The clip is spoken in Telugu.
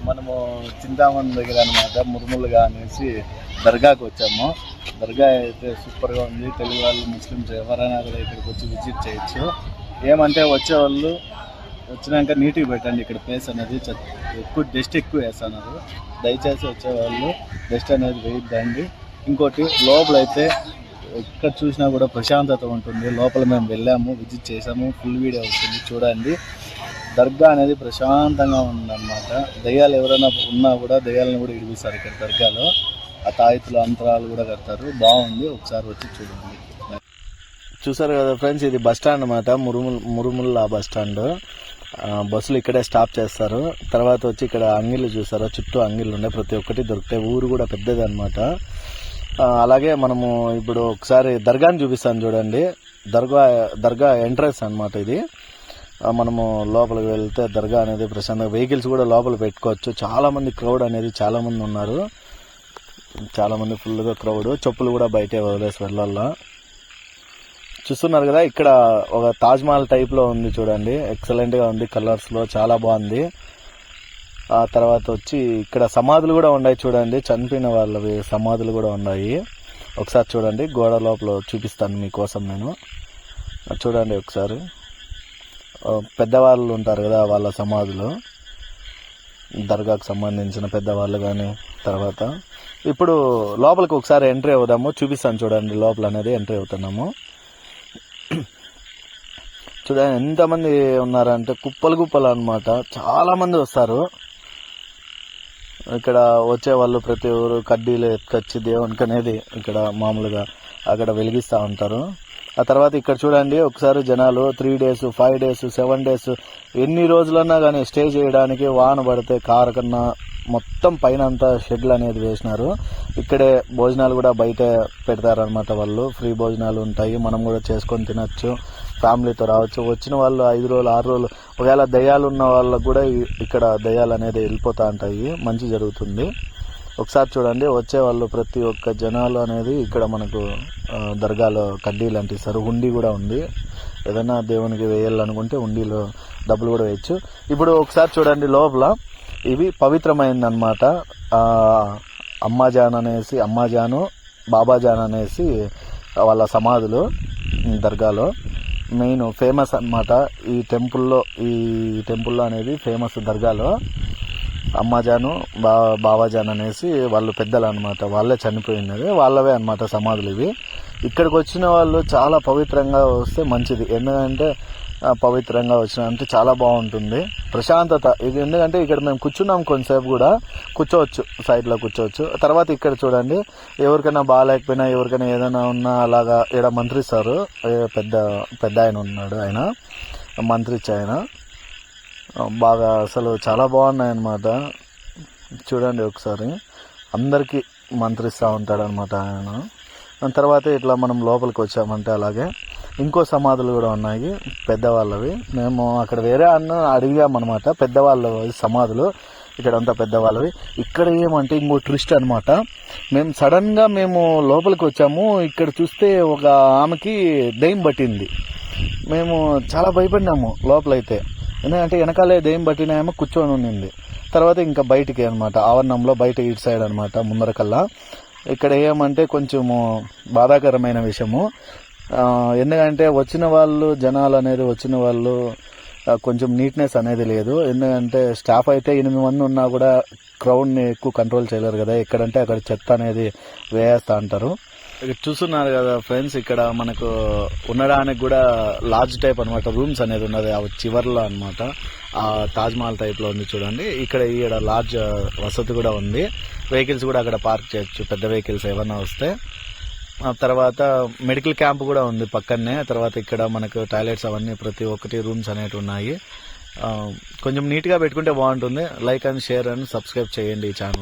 మనము చింతామణి దగ్గర అనమాట మురుములుగా అనేసి దర్గాకి వచ్చాము. దర్గా అయితే సూపర్గా ఉంది. తెలుగు వాళ్ళు ముస్లిమ్స్ ఎవరైనా కూడా ఇక్కడికి వచ్చి విజిట్ చేయొచ్చు. ఏమంటే వచ్చేవాళ్ళు వచ్చినాక నీట్గా పెట్టండి. ఇక్కడ ప్లేస్ అనేది ఎక్కువ డస్ట్ ఎక్కువ వేస్తున్నారు. దయచేసి వచ్చేవాళ్ళు డస్ట్ అనేది వేయద్దండి. ఇంకోటి లోపలైతే ఎక్కడ చూసినా కూడా ప్రశాంతత ఉంటుంది. లోపల మేము వెళ్ళాము, విజిట్ చేసాము, ఫుల్ వీడియో వస్తుంది చూడండి. దర్గా అనేది ప్రశాంతంగా ఉందన్నమాట. దయ్యాలు ఎవరైనా ఉన్నా కూడా దయ్యాలను కూడా ఇడిపిస్తారు ఇక్కడ దర్గాలో. ఆ తాయితులు అంతరాలు కూడా కడతారు. బాగుంది, ఒకసారి వచ్చి చూడండి. చూసారు కదా ఫ్రెండ్స్, ఇది బస్ స్టాండ్ అనమాట. మురుముల్లా బస్ స్టాండ్. బస్సులు ఇక్కడే స్టాప్ చేస్తారు. తర్వాత వచ్చి ఇక్కడ అంగిళ్ళు చూసారా, చుట్టూ అంగిళ్ళు ఉన్నాయి, ప్రతి ఒక్కటి దొరుకుతాయి. ఊరు కూడా పెద్దది అనమాట. అలాగే మనము ఇప్పుడు ఒకసారి దర్గాని చూపిస్తాను చూడండి. దర్గా ఎంట్రన్స్ అనమాట ఇది. మనము లోపలికి వెళ్తే దర్గా అనేది ప్రశాంతంగా వెహికల్స్ కూడా లోపల పెట్టుకోవచ్చు. చాలా మంది క్రౌడ్ అనేది చాలా మంది ఉన్నారు. చాలా మంది ఫుల్గా క్రౌడ్. చెప్పులు కూడా బయటే వదిలేసి వెళ్ళాలా. చూస్తున్నారు కదా, ఇక్కడ ఒక తాజ్ మహల్ టైప్ లో ఉంది చూడండి. ఎక్సలెంట్ గా ఉంది, కలర్స్ లో చాలా బాగుంది. ఆ తర్వాత వచ్చి ఇక్కడ సమాధులు కూడా ఉన్నాయి చూడండి. చనిపోయిన వాళ్ళవి సమాధులు కూడా ఉన్నాయి. ఒకసారి చూడండి, గోడ లోపల చూపిస్తాను మీకోసం నేను. చూడండి ఒకసారి, పెద్దవాళ్ళు ఉంటారు కదా వాళ్ళ సమాధులు, దర్గాకు సంబంధించిన పెద్దవాళ్ళు కానీ. తర్వాత ఇప్పుడు లోపలికి ఒకసారి ఎంట్రీ అవుదాము, చూపిస్తాను చూడండి. లోపల అనేది ఎంట్రీ అవుతున్నాము. చూడండి ఎంతమంది ఉన్నారంటే కుప్పలు అనమాట. చాలా మంది వస్తారు ఇక్కడ. వచ్చే వాళ్ళు ప్రతి ఊరు కడ్డీలు ఎత్తుకొచ్చి దేవునికి అనేది ఇక్కడ మామూలుగా అక్కడ వెలిగిస్తూ ఉంటారు. ఆ తర్వాత ఇక్కడ చూడండి ఒకసారి జనాలు 3 days 5 days 7 days ఎన్ని రోజులన్నా కానీ స్టే చేయడానికి వాన పడితే కారు కన్నా మొత్తం పైన అంతా షెడ్లు అనేది వేసినారు. ఇక్కడే భోజనాలు కూడా బయట పెడతారనమాట. వాళ్ళు ఫ్రీ భోజనాలు ఉంటాయి, మనం కూడా చేసుకొని తినచ్చు, ఫ్యామిలీతో రావచ్చు. వచ్చిన వాళ్ళు 5 రోజులు 6 రోజులు ఒకవేళ దయ్యాలు ఉన్న వాళ్ళకు కూడా ఇక్కడ దయ్యాలు అనేది వెళ్ళిపోతూ ఉంటాయి. మంచి జరుగుతుంది. ఒకసారి చూడండి, వచ్చే వాళ్ళు ప్రతి ఒక్క జనాలు అనేది ఇక్కడ మనకు దర్గాలో కడ్డీలు అంటిస్తారు. హుండీ కూడా ఉంది. ఏదైనా దేవునికి వేయాలనుకుంటే హుండీలో డబ్బులు కూడా వేయచ్చు. ఇప్పుడు ఒకసారి చూడండి, లోపల ఇవి పవిత్రమైందనమాట. అమ్మాజాను బాబాజాన్ అనేసి వాళ్ళ సమాధులు దర్గాలో మెయిన్ ఫేమస్ అనమాట. ఈ టెంపుల్లో అనేది ఫేమస్ దర్గాలో. అమ్మాజాను బాబాజాన్ అనేసి వాళ్ళు పెద్దలు అనమాట. వాళ్ళే చనిపోయినది, వాళ్ళవే అనమాట సమాధులు ఇవి. ఇక్కడికి వచ్చిన వాళ్ళు చాలా పవిత్రంగా వస్తే మంచిది. ఎందుకంటే పవిత్రంగా వచ్చిన అంటే చాలా బాగుంటుంది, ప్రశాంతత. ఇది ఎందుకంటే ఇక్కడ మేము కూర్చున్నాం, కొంతసేపు కూడా కూర్చోవచ్చు, సైడ్లో కూర్చోవచ్చు. తర్వాత ఇక్కడ చూడండి, ఎవరికైనా బాగాలేకపోయినా ఎవరికైనా ఏదైనా ఉన్నా అలాగా ఇక్కడ మంత్రిస్తారు. పెద్ద ఆయన ఉన్నాడు, ఆయన మంత్రిచ్చి ఆయన బాగా అసలు చాలా బాగున్నాయి అన్నమాట. చూడండి ఒకసారి, అందరికీ మంత్రిస్తూ ఉంటాడు అనమాట ఆయన. తర్వాత ఇట్లా మనం లోపలికి వచ్చామంటే అలాగే ఇంకో సమాధులు కూడా ఉన్నాయి పెద్దవాళ్ళవి. మేము అక్కడ వేరే అడిగామన్నమాట. పెద్దవాళ్ళ సమాధులు ఇక్కడంతా పెద్దవాళ్ళవి. ఇక్కడ ఏమంటే ఇంకో ట్విస్ట్ అనమాట. మేము సడన్గా లోపలికి వచ్చాము. ఇక్కడ చూస్తే ఒక ఆమెకి దెయ్యం పట్టింది. మేము చాలా భయపడినాము లోపలైతే. ఎందుకంటే వెనకాలే దెయ్యం పట్టిన ఆమె కూర్చొని ఉండింది. తర్వాత ఇంకా బయటికి అనమాట, ఆవరణంలో బయట ఇటు సైడ్ అనమాట ముందరకల్లా. ఇక్కడ ఏమంటే కొంచెము బాధాకరమైన విషయము. ఎందుకంటే జనాలు అనేది వచ్చిన వాళ్ళు కొంచెం నీట్నెస్ అనేది లేదు. ఎందుకంటే స్టాఫ్ అయితే 8 మంది ఉన్నా కూడా క్రౌడ్ని ఎక్కువ కంట్రోల్ చేయలేరు కదా. ఎక్కడంటే అక్కడ చెత్త అనేది వేయేస్తూ అంటారు. ఇక్కడ చూస్తున్నారు కదా ఫ్రెండ్స్, ఇక్కడ మనకు ఉండడానికి కూడా లాడ్జ్ టైప్ అనమాట, రూమ్స్ అనేది ఉన్నది ఆ చివర్లో అనమాట. ఆ తాజ్ మహల్ టైప్ లో ఉంది చూడండి. ఇక్కడ లాడ్జ్ వసతి కూడా ఉంది. వెహికల్స్ కూడా అక్కడ పార్క్ చేయొచ్చు, పెద్ద వెహికల్స్ ఏమన్నా వస్తే. తర్వాత మెడికల్ క్యాంప్ కూడా ఉంది పక్కనే. తర్వాత ఇక్కడ మనకు టాయిలెట్స్ అవన్నీ ప్రతి ఒక్కటి రూమ్స్ అనేవి ఉన్నాయి. కొంచెం నీట్గా పెట్టుకుంటే బాగుంటుంది. Like and share and subscribe చేయండి ఈ ఛానల్.